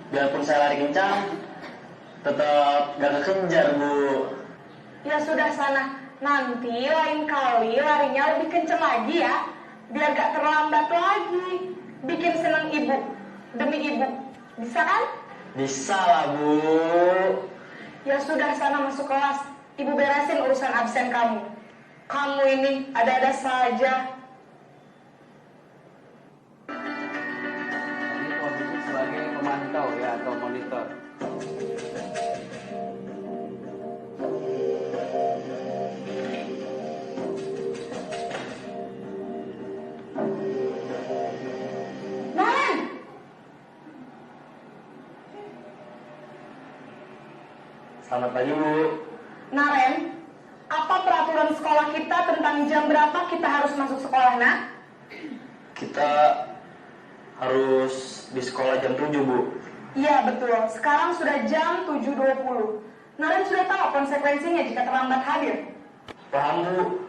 biarpun saya lari kencang, tetap gak kekejar, Bu. Ya sudah sana. Nanti lain kali larinya lebih kencang lagi ya. Biar gak terlambat lagi. Bikin senang ibu. Demi ibu. Bisa kan? Bisa lah, Bu. Ya sudah sana masuk kelas. Ibu beresin urusan absen kamu. Kamu ini ada-ada saja. Ini posisi sebagai pemantau ya atau monitor. Naren! Selamat pagi, Bu. Naren, apa peraturan sekolah kita tentang jam berapa kita harus masuk sekolah, nak? Kita harus di sekolah jam 7, Bu. Iya, betul. Sekarang sudah jam 7.20. Naren sudah tahu konsekuensinya jika terlambat hadir. Paham, Bu.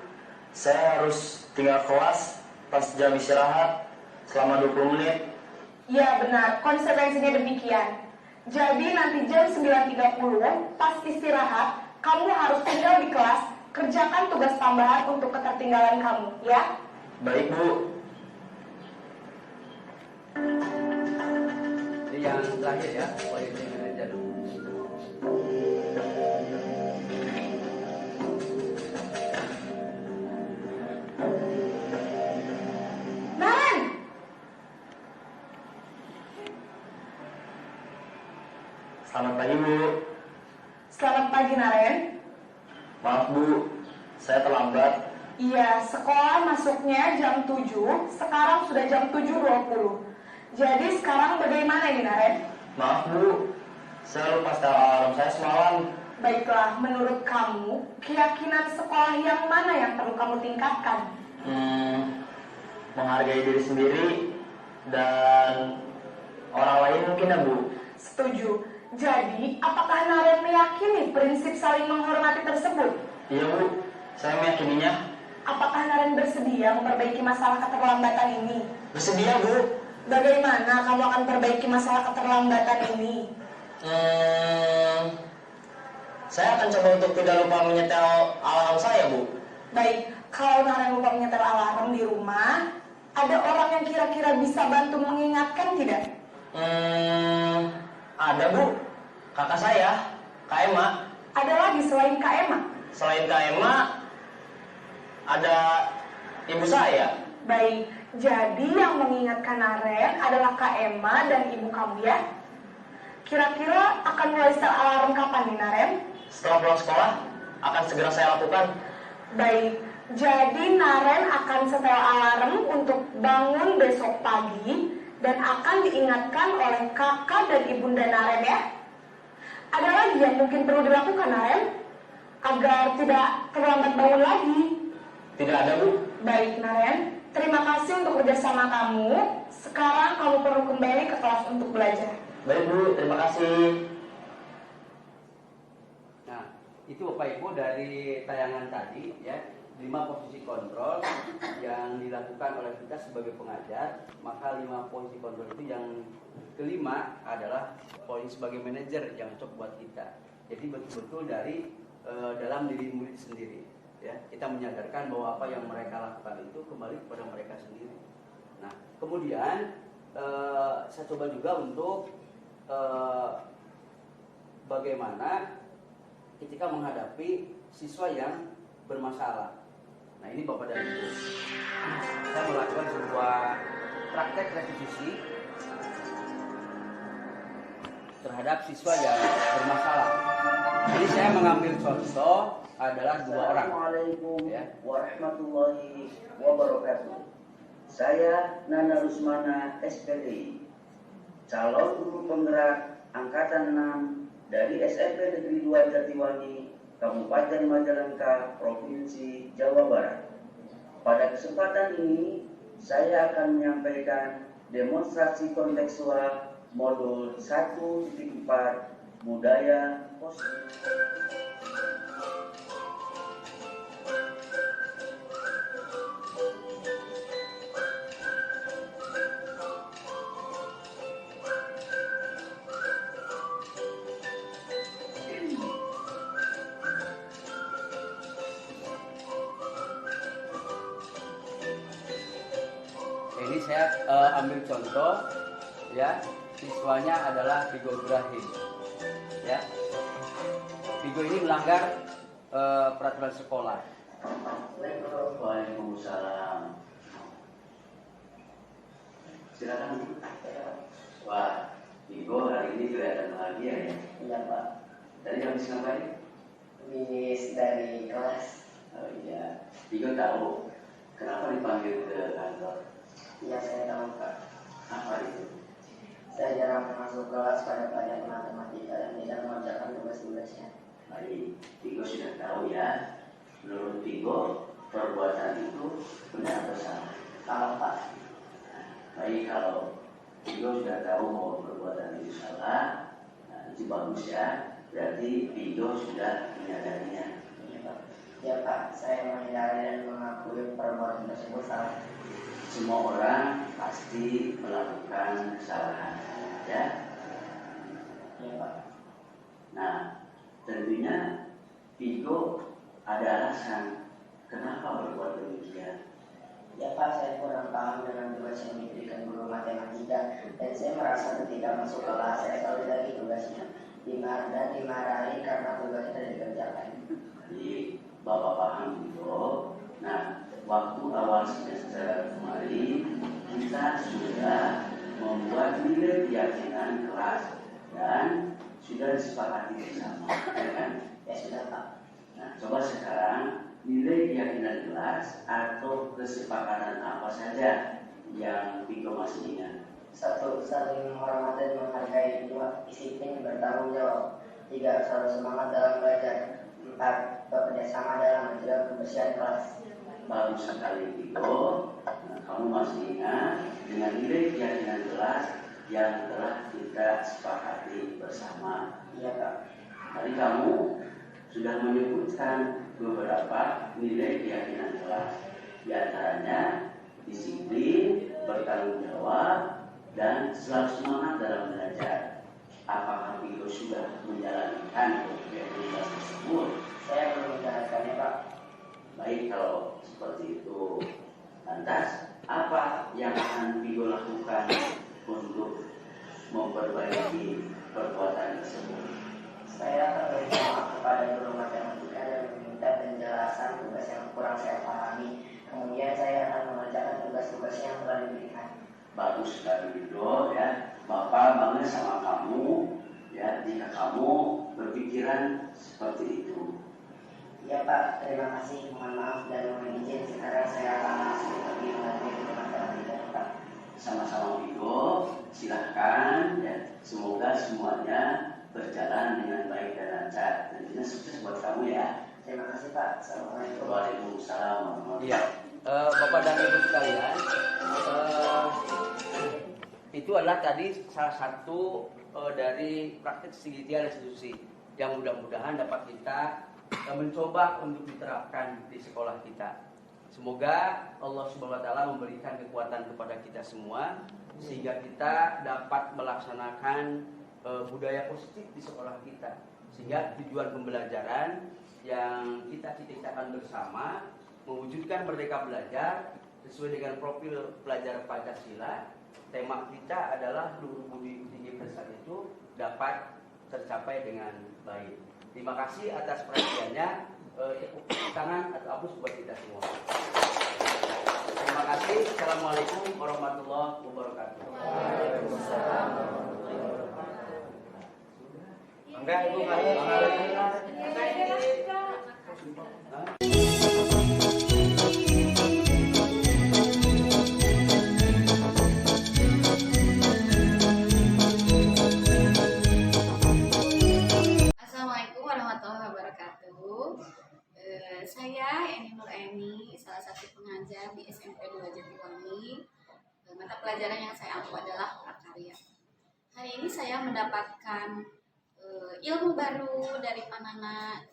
Saya harus tinggal kelas pas jam istirahat selama 20 menit. Iya, benar. Konsekuensinya demikian. Jadi nanti jam 9.30 pas istirahat, kamu harus tinggal di kelas, kerjakan tugas tambahan untuk ketertinggalan kamu, ya? Baik, Bu. Ini yang terakhir ya, quality manager. Naren! Selamat pagi, Bu. Selamat pagi, Naren. Maaf, Bu. Saya terlambat. Iya, sekolah masuknya jam 7, sekarang sudah jam 7.20. Jadi sekarang bagaimana ini, Naren? Maaf, Bu. Saya lupa setel alarm saya semalam. Baiklah, menurut kamu, keyakinan sekolah yang mana yang perlu kamu tingkatkan? Menghargai diri sendiri dan orang lain kemungkinan, Bu. Setuju. Jadi, apakah Naren meyakini prinsip saling menghormati tersebut? Iya, Bu. Saya meyakininya. Apakah Naren bersedia memperbaiki masalah keterlambatan ini? Bersedia, Bu. Bagaimana kamu akan perbaiki masalah keterlambatan ini? Saya akan coba untuk tidak lupa menyetel alarm saya, Bu. Baik, kalau Naren lupa menyetel alarm di rumah, ada orang yang kira-kira bisa bantu mengingatkan tidak? Ada, Bu. Kakak saya, Kak Emma. Ada lagi selain Kak Emma? Selain Kak Emma, ada ibu saya. Baik, jadi yang mengingatkan Naren adalah Kak Emma dan ibu kamu ya? Kira-kira akan mulai setel alarm kapan nih Naren? Setelah pulang sekolah, akan segera saya lakukan. Baik, jadi Naren akan setel alarm untuk bangun besok pagi dan akan diingatkan oleh kakak dan ibunda Naren ya. Ada lagi yang mungkin perlu dilakukan Naren agar tidak terlambat bangun lagi? Tidak ada, Bu. Baik Naren, terima kasih untuk kerjasama kamu. Sekarang kamu perlu kembali ke kelas untuk belajar. Baik, Bu. Terima kasih. Nah, itu Bapak Ibu dari tayangan tadi ya, 5 posisi kontrol yang dilakukan oleh kita sebagai pengajar. Maka 5 posisi kontrol itu yang kelima adalah posisi sebagai manajer yang cocok buat kita. Jadi betul-betul dari dalam diri murid sendiri ya, kita menyadarkan bahwa apa yang mereka lakukan itu kembali kepada mereka sendiri. Nah, kemudian saya coba juga untuk bagaimana ketika menghadapi siswa yang bermasalah. Nah, ini Bapak dan Ibu, saya melakukan sebuah praktek restitusi terhadap siswa yang bermasalah. Jadi saya mengambil contoh adalah 2 orang. Assalamualaikum Ya. warahmatullahi wabarakatuh. Saya Nana Rusmana SPDI, calon guru penggerak angkatan 6 dari SMP Negeri 2 Jatiwangi, Kabupaten Majalengka, Provinsi Jawa Barat. Pada kesempatan ini, saya akan menyampaikan demonstrasi kontekstual modul 1.4 budaya positif. Ini saya ambil contoh ya, siswanya adalah Vigo Ibrahim ya. Vigo ini melanggar peraturan sekolah. Waalaikumsalam. Silakan. Wah, Ibu hari ini kelihatan bahagia ya. Iya Pak, Tadi habis ngapain? Miss dari kelas. Oh iya. Ibu tahu kenapa dipanggil ke kantor? Iya saya tahu Pak. Apa itu? Saya jarang masuk kelas pada pelajaran matematika dan tidak mengerjakan tugas-tugasnya. Baik, Tigo sudah tahu ya. Menurut Tigo, perbuatan itu benar atau salah? Salah Pak. Baik, kalau Tigo sudah tahu bahwa perbuatan itu salah, nah, itu bagus ya. Berarti Tigo sudah menyadarinya. Iya Pak. Ya Pak, saya menyadari dan mengakui perbuatan tersebut salah. Semua orang pasti melakukan kesalahan, ya. Iya Pak. Nah, tentunya Tigo ada alasan kenapa berbuat demikian. Ya Pak, saya kurang paham dengan tugas yang diberikan guru matematika dan saya merasa ketika masuk kelas saya selalu dari tugasnya dan dimarahi karena tugasnya tidak dikerjakan. Jadi Bapak paham Tigo. Nah, waktu awal semester kemarin kita sudah membuat nilai keyakinan kelas dan sudah disepakati bersama, ya kan? Ya sudah Pak. Nah, coba sekarang nilai keyakinan kelas atau kesepakatan apa saja yang Tigo masih ingat? 1. Saling menghormati dan menghargai. 2. Disiplin bertanggung jawab. 3. Selalu semangat dalam belajar. 4. Bekerja sama dalam menjaga kebersihan kelas. Bagus sekali Tigo. Nah, kamu masih ingat dengan nilai keyakinan kelas yang telah kita sepakati bersama. Iya Pak. Tadi kamu sudah menyebutkan beberapa nilai keyakinan kelas, di antaranya disiplin, bertanggung jawab, dan selalu semangat dalam belajar. Apakah Vito sudah menjalankan keyakinan tersebut? Saya belum menjalankannya Pak. Baik, kalau seperti itu, lantas apa yang akan Vito lakukan untuk memperbaiki perbuatan tersebut? Saya akan berdoa kepada guru matematika dan meminta penjelasan tugas yang kurang saya pahami. Kemudian saya akan mengerjakan tugas-tugas yang telah diberikan. Bagus sekali Vito, ya. Bapak bangga sama kamu, ya, jika kamu berpikiran seperti itu. Iya Pak, terima kasih. Mohon maaf dan mohon izin. Sekarang saya akan langsung pergi mengambil guru matematika Pak. Sama-sama Vito, silahkan, ya. Semoga semuanya berjalan dengan baik dan lancar. Tentunya sukses buat kamu ya. Terima kasih Pak. Assalamualaikum. Waalaikumsalam warahmatullahi Iya, Bapak dan Ibu sekalian, itu adalah tadi salah satu dari praktik segitiga restitusi yang mudah-mudahan dapat kita mencoba untuk diterapkan di sekolah kita. Semoga Allah Subhanahu wa taala memberikan kekuatan kepada kita semua sehingga kita dapat melaksanakan budaya positif di sekolah kita, sehingga tujuan pembelajaran yang kita cita-citakan bersama mewujudkan merdeka belajar sesuai dengan profil pelajar Pancasila. Tema kita adalah luhur budi tinggi prestasi itu dapat tercapai dengan baik. Terima kasih atas perhatiannya. Tepuk tangan atau aplaus buat kita semua. Terima kasih. Assalamualaikum warahmatullahi wabarakatuh. Waalaikumsalam. Enggak, Ibu Assalamualaikum warahmatullahi wabarakatuh. Saya Eni Nur Eni, salah satu pengajar di SMP 2 Jatiwangi. Mata pelajaran yang saya ampu adalah prakarya. Hari ini saya mendapatkan ilmu baru dari Panana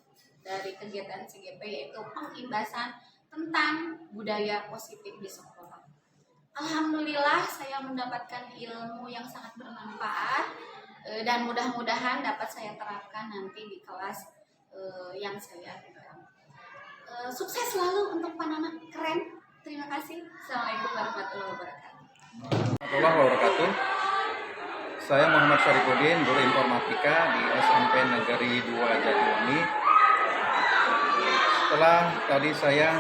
dari kegiatan CGP, yaitu pengimbasan tentang budaya positif di sekolah. Alhamdulillah saya mendapatkan ilmu yang sangat bermanfaat dan mudah-mudahan dapat saya terapkan nanti di kelas yang saya pegang. Sukses selalu untuk Panana, keren. Terima kasih. Assalamualaikum warahmatullahi wabarakatuh. Warahmatullahi wabarakatuh. Saya Muhammad Syarifudin, guru informatika di SMP Negeri 2 Jatiwangi. Setelah tadi saya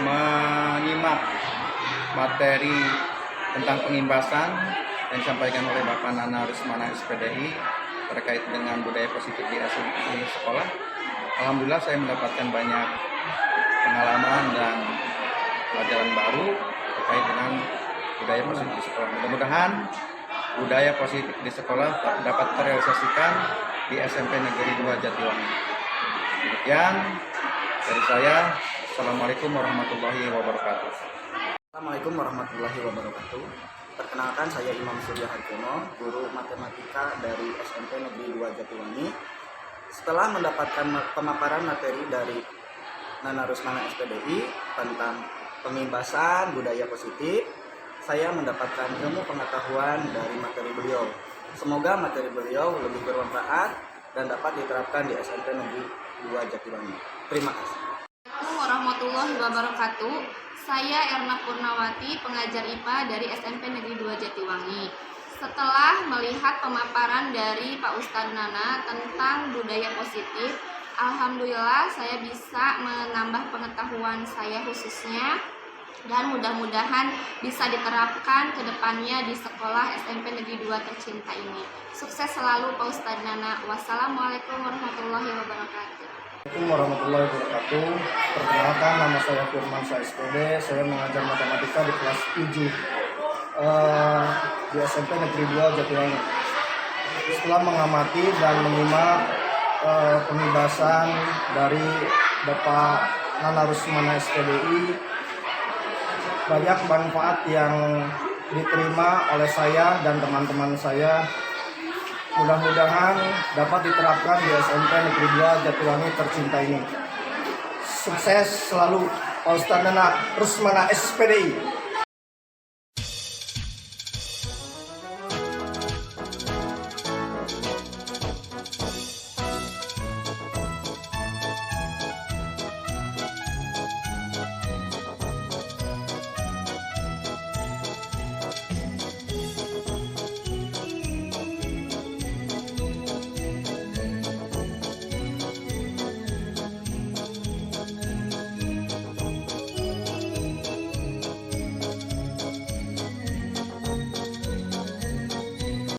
menyimak materi tentang pengimbasan yang disampaikan oleh Bapak Nana Rusmana SPDI terkait dengan budaya positif di sekolah, alhamdulillah saya mendapatkan banyak pengalaman dan pelajaran baru terkait dengan budaya positif di sekolah. Mudah-mudahan budaya positif di sekolah dapat terrealisasikan di SMP Negeri 2 Jatiwangi. Demikian dari saya. Assalamualaikum warahmatullahi wabarakatuh. Assalamualaikum warahmatullahi wabarakatuh. Perkenalkan, saya Imam Surya Harjono, guru matematika dari SMP Negeri 2 Jatiwangi. Setelah mendapatkan pemaparan materi dari Nana Rusmana SPDI tentang pengimbasan budaya positif, saya mendapatkan ilmu pengetahuan dari materi beliau. Semoga materi beliau lebih bermanfaat dan dapat diterapkan di SMP Negeri 2 Jatiwangi. Terima kasih. Assalamualaikum warahmatullahi wabarakatuh. Saya Erna Purnawati, pengajar IPA dari SMP Negeri 2 Jatiwangi. Setelah melihat pemaparan dari Pak Ustadz Nana tentang budaya positif, alhamdulillah saya bisa menambah pengetahuan saya khususnya dan mudah-mudahan bisa diterapkan ke depannya di sekolah SMP Negeri 2 tercinta ini. Sukses selalu Pak Ustadz Nana. Wassalamualaikum warahmatullahi wabarakatuh. Assalamualaikum warahmatullahi wabarakatuh. Perkenalkan, nama saya Firman SPD. Saya mengajar matematika di kelas 7 di SMP Negeri 2 Jatiwangi. Setelah mengamati dan menyimak pembahasan dari Bapak Nana Rusmana SPDI, banyak manfaat yang diterima oleh saya dan teman-teman saya. Mudah-mudahan dapat diterapkan di SMP Negeri 2 Jatiwangi tercinta ini. Sukses selalu Pak Ustadz Nana Rusmana SPDI.